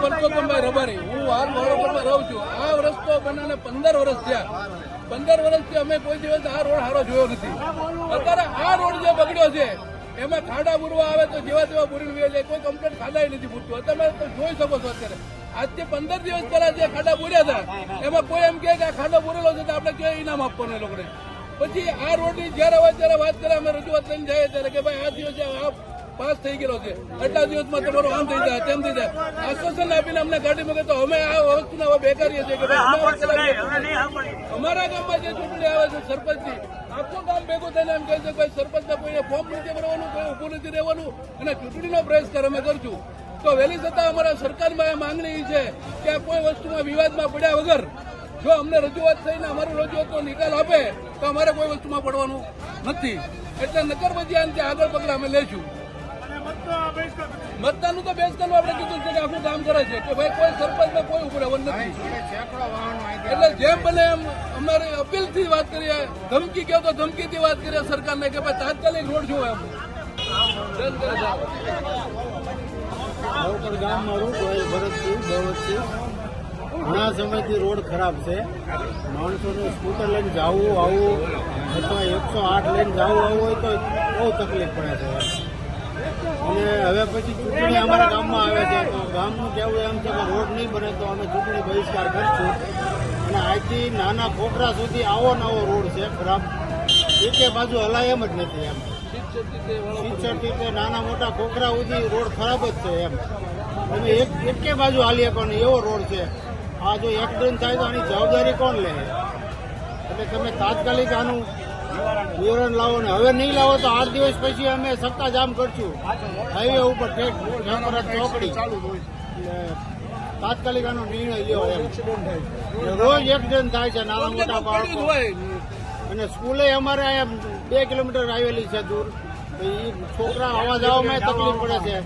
પરસોત્તમભાઈ રબારી, હું હાલ વડોદરામાં રહું છું. આ રસ્તો બનાને 15 વર્ષ થયા. 15 વર્ષથી અમે કોઈ દિવસ આ રોડ સારો જોયો નથી. અત્યારે આ રોડ જે બગડ્યો છે એમાં ખાડા પૂરવા આવે તો જેવા તેવા પૂરી જાય, કોઈ કમ્પ્લેટ ખાડા નથી પૂરતું. તમે જોઈ શકો છો અત્યારે આજથી 15 દિવસ પહેલા જે ખાડા પૂર્યા હતા એમાં કોઈ એમ કે આ ખાડો પૂરેલો છે તો આપણે ક્યાં ઇનામ આપવાનું એ લોકોને. પછી આ રોડની જયારે હોય ત્યારે વાત કરે, અમે રજૂઆત લઈને જાય ત્યારે કે ભાઈ આ દિવસે આ પાસ થઈ ગયેલો છે, એટલા દિવસમાં તમારું આમ થઈ જાય તેમ થઈ જાય, આશ્વાસન આપીને અમને ગાડી મૂકે. તો અમે આ વસ્તુને બેકારીએ છીએ કે અમારા ગામમાં જે ચૂંટણી આવે છે સરપંચની, આખું ગામ ભેગું થઈને એમ કહે છે ભાઈ સરપંચને કોઈને ફોર્મ નથી ભરવાનું, કોઈ ઉભું નથી રહેવાનું અને ચૂંટણીનો બહિષ્કાર અમે કરશું. તો વહેલી છતાં અમારા સરકારમાં એ માંગણી છે કે આ કોઈ વસ્તુમાં વિવાદમાં પડ્યા વગર જો અમને રજૂઆત થઈને અમારું રજૂઆતનો નિકાલ આપે તો અમારે કોઈ વસ્તુમાં પડવાનું નથી. એટલે નકર પછી આનાથી આગળ પગલા અમે લઈશું. મતદાનનું તો બહિષ્કારનું આપણે કીધું છે કે આખું કામ કરે છે કે ભાઈ કોઈ સરપંચને કોઈ ઉભું રહેવાનું નથી. એટલે જેમ બને એમ અમારી અપીલથી વાત કરીએ, ધમકી કહો તો ધમકીથી વાત કરીએ સરકારને કે ભાઈ તાત્કાલિક રોડ જોવો એમ. ગામ મારું ભરતસિંહ બવતસિંહ. ઘણા સમયથી રોડ ખરાબ છે. માણસોને સ્કૂટર લઈને જવું આવવું અથવા 108 લઈને જવું આવવું હોય તો બહુ તકલીફ પડે છે. અને હવે પછી ચૂંટણી અમારા ગામમાં આવે છે તો ગામનું કહેવું એમ છે કે રોડ નહીં બને તો અમે ચૂંટણી બહિષ્કાર કરીશું. અને આજથી નાના કોકરા સુધી આવો નવો રોડ છે ખરાબ, એકે બાજુ હલાય એમ જ નથી. એમ 60 થી નાના મોટા કોકરા સુધી રોડ ખરાબ જ છે. એમ તમે એકે બાજુ હાલી શકો ને એવો રોડ છે. આ જો એક્સિડન્ટ થાય તો આની જવાબદારી કોણ લે? એટલે તમે તાત્કાલિક આનું નિવારણ લાવો ને હવે નહીં લાવો તો 8 દિવસ પછી અમે સત્તા જામ કરશું હાઈવે ઉપર ચોકડી. તાત્કાલિક આનો નિર્ણય લેવો. એમ રોજ એક્સિડન્ટ થાય છે નાના મોટા બાળકો. અને સ્કૂલે અમારે અહીંયા 2 કિલોમીટર આવેલી છે દૂર, તો એ છોકરા આવવા જવામાં તકલીફ પડે છે.